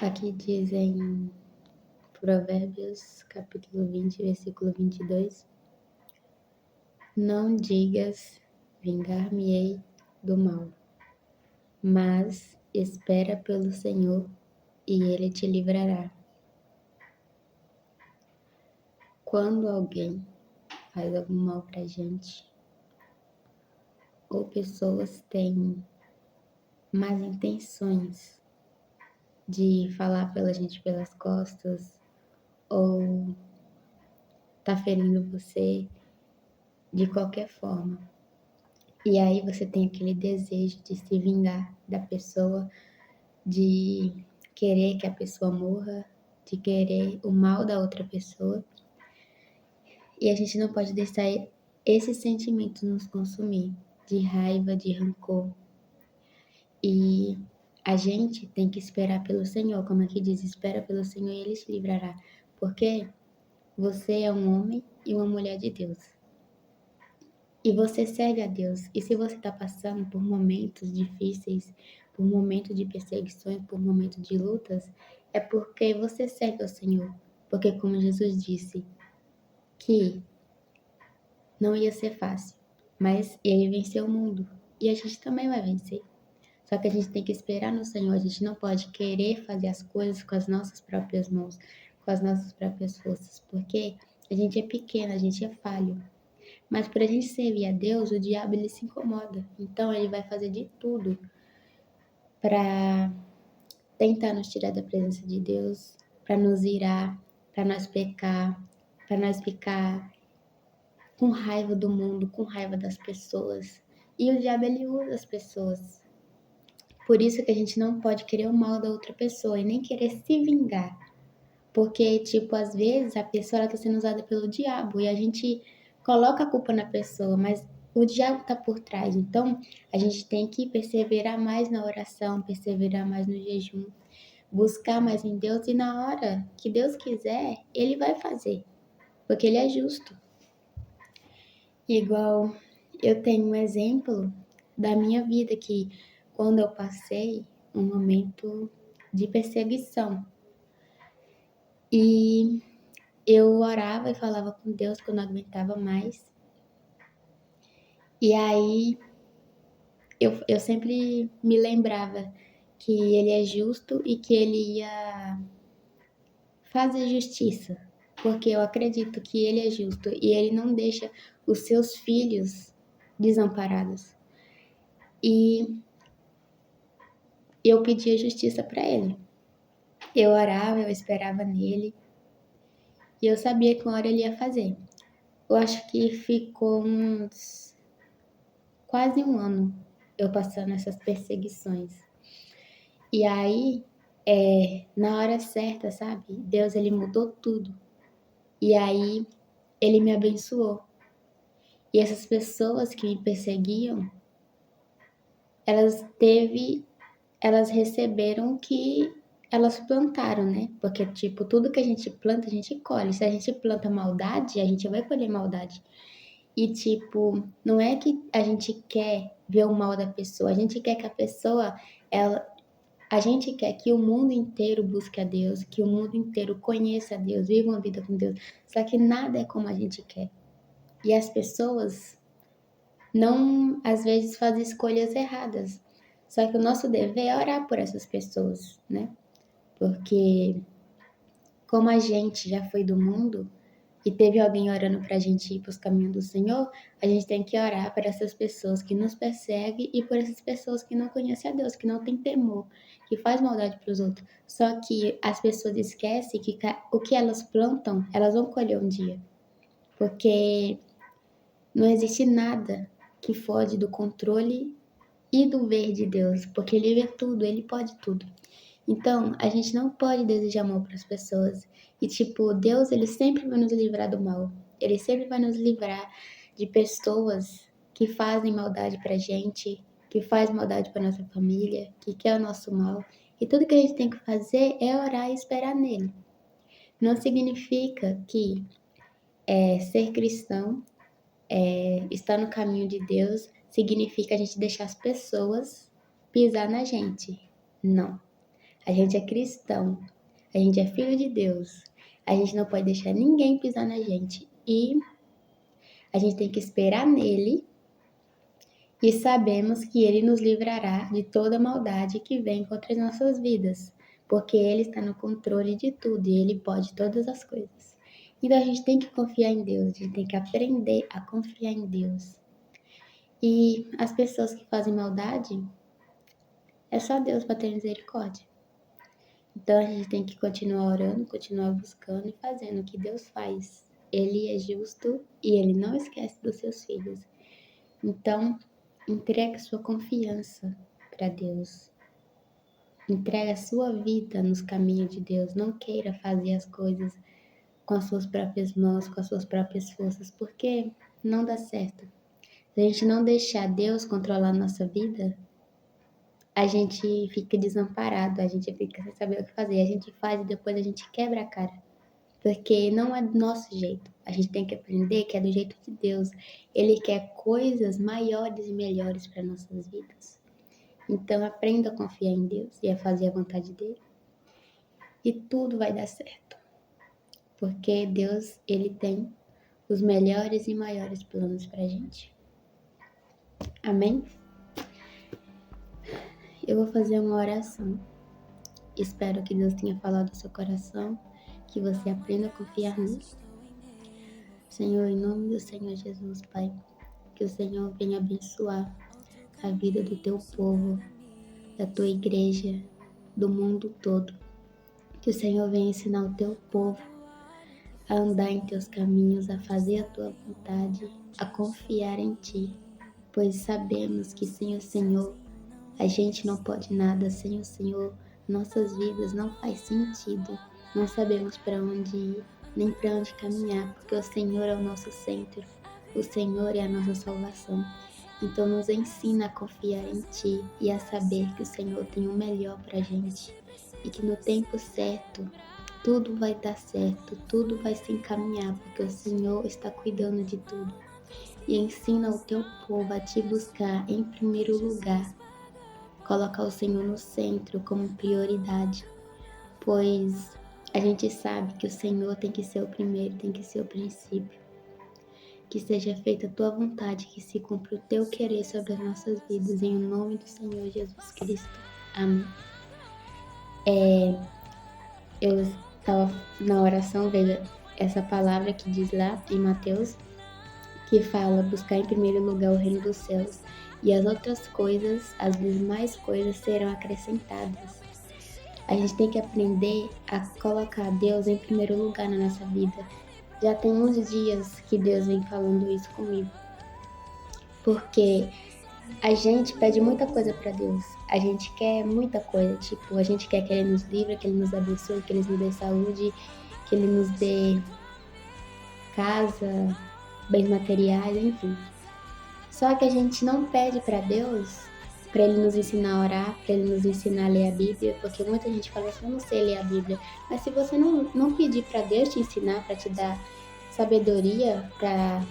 Aqui diz em Provérbios, capítulo 20, versículo 22: Não digas, vingar-me-ei do mal, mas espera pelo Senhor e Ele te livrará. Quando alguém faz algum mal pra gente, ou pessoas têm más intenções de falar pela gente pelas costas, ou tá ferindo você de qualquer forma, e aí você tem aquele desejo de se vingar da pessoa, de querer que a pessoa morra, de querer o mal da outra pessoa. E a gente não pode deixar esse sentimento nos consumir, de raiva, de rancor. E a gente tem que esperar pelo Senhor, como aqui diz, espera pelo Senhor e Ele te livrará. Porque você é um homem e uma mulher de Deus. E você serve a Deus. E se você está passando por momentos difíceis, por momentos de perseguições, por momentos de lutas, é porque você serve ao Senhor. Porque como Jesus disse, que não ia ser fácil, mas Ele venceu o mundo. E a gente também vai vencer. Só que a gente tem que esperar no Senhor. A gente não pode querer fazer as coisas com as nossas próprias mãos, com as nossas próprias forças. Porque a gente é pequeno, a gente é falho. Mas por a gente servir a Deus, o diabo ele se incomoda. Então ele vai fazer de tudo para tentar nos tirar da presença de Deus, para nos irar, para nós pecar, para nós ficar com raiva do mundo, com raiva das pessoas. E o diabo ele usa as pessoas. Por isso que a gente não pode querer o mal da outra pessoa e nem querer se vingar. Porque, tipo, às vezes a pessoa está sendo usada pelo diabo e a gente coloca a culpa na pessoa, mas o diabo está por trás. Então, a gente tem que perseverar mais na oração, perseverar mais no jejum, buscar mais em Deus e na hora que Deus quiser, Ele vai fazer, porque Ele é justo. Igual eu tenho um exemplo da minha vida que quando eu passei um momento de perseguição e eu orava e falava com Deus que eu não aguentava mais. E aí eu sempre me lembrava que Ele é justo e que Ele ia fazer justiça. Porque eu acredito que Ele é justo e Ele não deixa os seus filhos desamparados. E eu pedia justiça para Ele. Eu orava, eu esperava nele e eu sabia que uma hora Ele ia fazer. Eu acho que ficou uns quase um ano eu passando essas perseguições. E aí, na hora certa, sabe? Deus, ele mudou tudo. E aí, ele me abençoou. E essas pessoas que me perseguiam, elas receberam o que elas plantaram, né? Porque, tipo, tudo que a gente planta, a gente colhe. Se a gente planta maldade, a gente vai colher maldade. E, tipo, não é que a gente quer ver o mal da pessoa, a gente quer que a pessoa, a gente quer que o mundo inteiro busque a Deus, que o mundo inteiro conheça a Deus, viva uma vida com Deus. Só que nada é como a gente quer. E as pessoas não, às vezes, fazem escolhas erradas. Só que o nosso dever é orar por essas pessoas, né? Porque como a gente já foi do mundo, e teve alguém orando para a gente ir para os caminhos do Senhor, a gente tem que orar por essas pessoas que nos perseguem e por essas pessoas que não conhecem a Deus, que não têm temor, que faz maldade para os outros. Só que as pessoas esquecem que o que elas plantam, elas vão colher um dia. Porque não existe nada que foge do controle e do ver de Deus, porque Ele vê tudo, Ele pode tudo. Então, a gente não pode desejar mal para as pessoas. E, tipo, Deus, ele sempre vai nos livrar do mal. Ele sempre vai nos livrar de pessoas que fazem maldade pra gente, que faz maldade pra nossa família, que quer o nosso mal. E tudo que a gente tem que fazer é orar e esperar nele. Não significa que ser cristão, estar no caminho de Deus, significa a gente deixar as pessoas pisar na gente. Não. A gente é cristão, a gente é filho de Deus. A gente não pode deixar ninguém pisar na gente. E a gente tem que esperar nele e sabemos que ele nos livrará de toda maldade que vem contra as nossas vidas, porque ele está no controle de tudo e ele pode todas as coisas. Então a gente tem que confiar em Deus, a gente tem que aprender a confiar em Deus. E as pessoas que fazem maldade, é só Deus para ter misericórdia. Então a gente tem que continuar orando, continuar buscando e fazendo o que Deus faz. Ele é justo e ele não esquece dos seus filhos. Então, entregue sua confiança para Deus. Entregue a sua vida nos caminhos de Deus. Não queira fazer as coisas com as suas próprias mãos, com as suas próprias forças, porque não dá certo. Se a gente não deixar Deus controlar a nossa vida, a gente fica desamparado, a gente fica sem saber o que fazer. A gente faz e depois a gente quebra a cara. Porque não é do nosso jeito. A gente tem que aprender que é do jeito de Deus. Ele quer coisas maiores e melhores para nossas vidas. Então aprenda a confiar em Deus e a fazer a vontade dele. E tudo vai dar certo. Porque Deus, ele tem os melhores e maiores planos pra gente. Amém? Eu vou fazer uma oração. Espero que Deus tenha falado no seu coração, que você aprenda a confiar nele. Senhor, em nome do Senhor Jesus, Pai, que o Senhor venha abençoar a vida do teu povo, da tua igreja, do mundo todo. Que o Senhor venha ensinar o teu povo a andar em teus caminhos, a fazer a tua vontade, a confiar em ti, pois sabemos que sem o Senhor a gente não pode nada, sem o Senhor nossas vidas não faz sentido, não sabemos para onde ir, nem para onde caminhar, porque o Senhor é o nosso centro, o Senhor é a nossa salvação. Então nos ensina a confiar em Ti e a saber que o Senhor tem o melhor para a gente e que no tempo certo tudo vai dar certo, tudo vai se encaminhar, porque o Senhor está cuidando de tudo. E ensina o Teu povo a Te buscar em primeiro lugar, colocar o Senhor no centro como prioridade, pois a gente sabe que o Senhor tem que ser o primeiro, tem que ser o princípio. Que seja feita a tua vontade, que se cumpra o teu querer sobre as nossas vidas, em nome do Senhor Jesus Cristo. Amém. Eu estava na oração vendo essa palavra que diz lá em Mateus, que fala buscar em primeiro lugar o reino dos céus e as outras coisas, as demais coisas serão acrescentadas. A gente tem que aprender a colocar Deus em primeiro lugar na nossa vida. Já tem uns dias que Deus vem falando isso comigo. Porque a gente pede muita coisa para Deus. A gente quer muita coisa. Tipo, a gente quer que Ele nos livre, que Ele nos abençoe, que Ele nos dê saúde, que Ele nos dê casa, bens materiais, enfim. Só que a gente não pede para Deus, para Ele nos ensinar a orar, para Ele nos ensinar a ler a Bíblia, porque muita gente fala assim, eu não sei ler a Bíblia. Mas se você não pedir para Deus te ensinar, para te dar sabedoria, para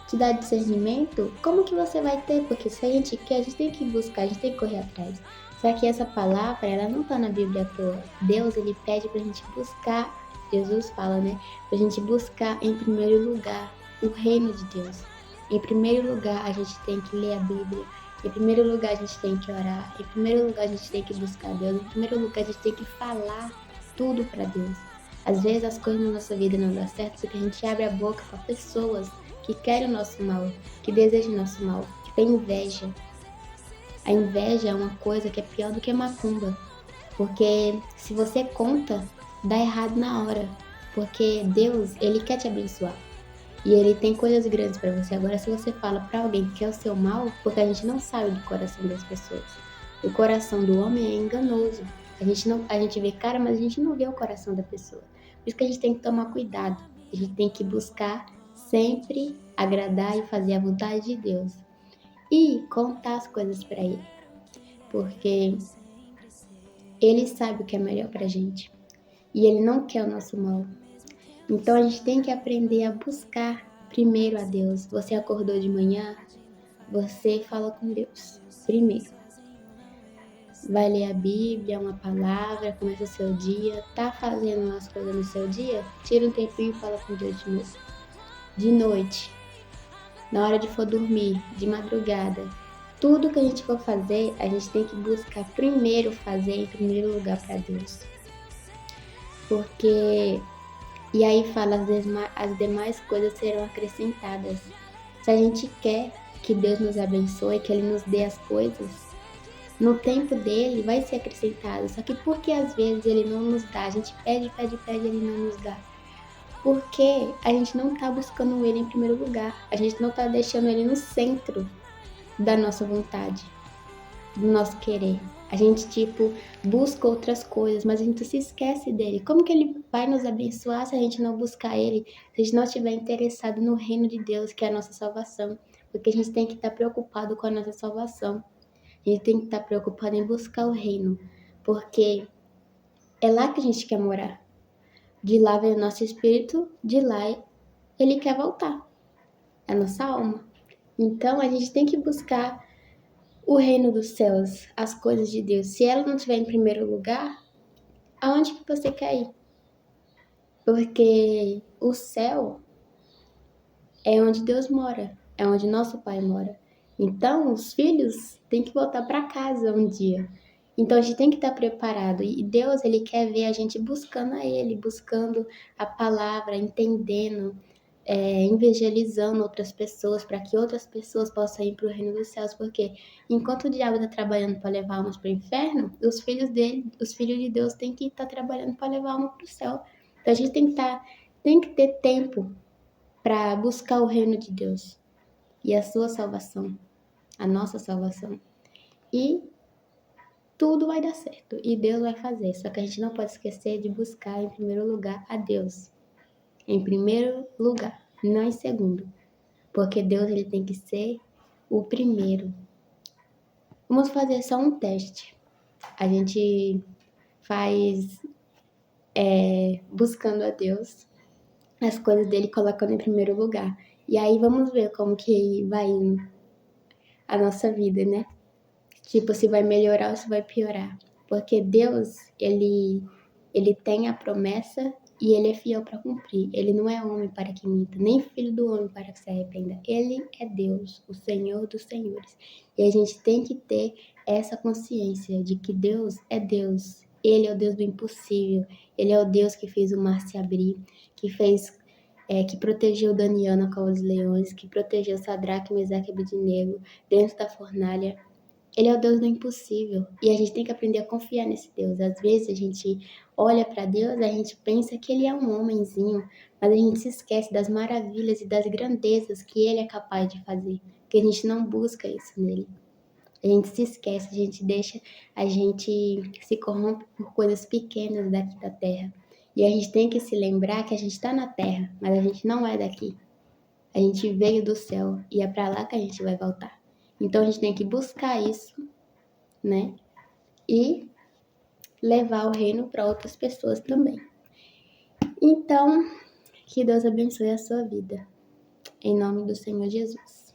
te dar discernimento, como que você vai ter? Porque se a gente quer, a gente tem que buscar, a gente tem que correr atrás. Só que essa palavra, ela não tá na Bíblia à toa. Deus, ele pede pra gente buscar, Jesus fala, né? Pra gente buscar em primeiro lugar o reino de Deus. Em primeiro lugar, a gente tem que ler a Bíblia. Em primeiro lugar, a gente tem que orar. Em primeiro lugar, a gente tem que buscar Deus. Em primeiro lugar, a gente tem que falar tudo pra Deus. Às vezes as coisas na nossa vida não dão certo porque a gente abre a boca para pessoas que querem o nosso mal, que desejam o nosso mal, que tem inveja. A inveja é uma coisa que é pior do que macumba, porque se você conta, dá errado na hora, porque Deus, ele quer te abençoar. E ele tem coisas grandes para você. Agora, se você fala para alguém que quer o seu mal, porque a gente não sabe do coração das pessoas. O coração do homem é enganoso. A gente vê cara, mas a gente não vê o coração da pessoa. Por isso que a gente tem que tomar cuidado. A gente tem que buscar sempre agradar e fazer a vontade de Deus. E contar as coisas para Ele. Porque Ele sabe o que é melhor pra gente. E Ele não quer o nosso mal. Então a gente tem que aprender a buscar primeiro a Deus. Você acordou de manhã, você fala com Deus primeiro. vai ler a Bíblia, uma palavra, começa o seu dia, tá fazendo umas coisas no seu dia, tira um tempinho e fala com Deus de novo. De noite, na hora de for dormir, de madrugada, tudo que a gente for fazer, a gente tem que buscar primeiro fazer em primeiro lugar para Deus. Porque, e aí fala, as demais coisas serão acrescentadas. Se a gente quer que Deus nos abençoe, que Ele nos dê as coisas, no tempo dele vai ser acrescentado. Só que porque às vezes Ele não nos dá, a gente pede, Ele não nos dá. Porque a gente não tá buscando Ele em primeiro lugar. A gente não tá deixando Ele no centro da nossa vontade, do nosso querer. A gente, busca outras coisas, mas a gente se esquece dele. Como que ele vai nos abençoar se a gente não buscar ele? Se a gente não estiver interessado no reino de Deus, que é a nossa salvação? Porque a gente tem que estar preocupado com a nossa salvação. A gente tem que estar preocupado em buscar o reino, porque é lá que a gente quer morar. De lá vem o nosso espírito, de lá ele quer voltar. É a nossa alma. Então a gente tem que buscar o reino dos céus, as coisas de Deus. Se ela não estiver em primeiro lugar, aonde que você quer ir? Porque o céu é onde Deus mora, é onde nosso Pai mora. Então, os filhos têm que voltar para casa um dia. Então, a gente tem que estar preparado. E Deus, Ele quer ver a gente buscando a Ele, buscando a palavra, entendendo, evangelizando outras pessoas, para que outras pessoas possam ir para o reino dos céus. Porque enquanto o diabo está trabalhando para levar almas para o inferno, os filhos de Deus, têm que estar trabalhando para levar alma para o céu. Então, a gente tem que ter tempo para buscar o reino de Deus e a sua salvação, a nossa salvação. E tudo vai dar certo e Deus vai fazer. Só que a gente não pode esquecer de buscar em primeiro lugar a Deus. Em primeiro lugar, não em segundo. Porque Deus, ele tem que ser o primeiro. Vamos fazer só um teste. A gente faz buscando a Deus, as coisas dele colocando em primeiro lugar. E aí vamos ver como que vai indo a nossa vida, né? Se vai melhorar ou se vai piorar. Porque Deus, ele tem a promessa e ele é fiel para cumprir. Ele não é homem para que minta, nem filho do homem para que se arrependa. Ele é Deus, o Senhor dos senhores. E a gente tem que ter essa consciência de que Deus é Deus. Ele é o Deus do impossível. Ele é o Deus que fez o mar se abrir, que protegeu Daniel com os leões, que protegeu Sadraque, Mesaque e Abednego dentro da fornalha. Ele é o Deus do impossível e a gente tem que aprender a confiar nesse Deus. Às vezes a gente olha para Deus, a gente pensa que ele é um homenzinho, mas a gente se esquece das maravilhas e das grandezas que ele é capaz de fazer, que a gente não busca isso nele. A gente se esquece, a gente se corrompe por coisas pequenas daqui da terra. E a gente tem que se lembrar que a gente está na terra, mas a gente não é daqui. A gente veio do céu e é para lá que a gente vai voltar. Então a gente tem que buscar isso, né? E levar o reino para outras pessoas também. Então, que Deus abençoe a sua vida. Em nome do Senhor Jesus.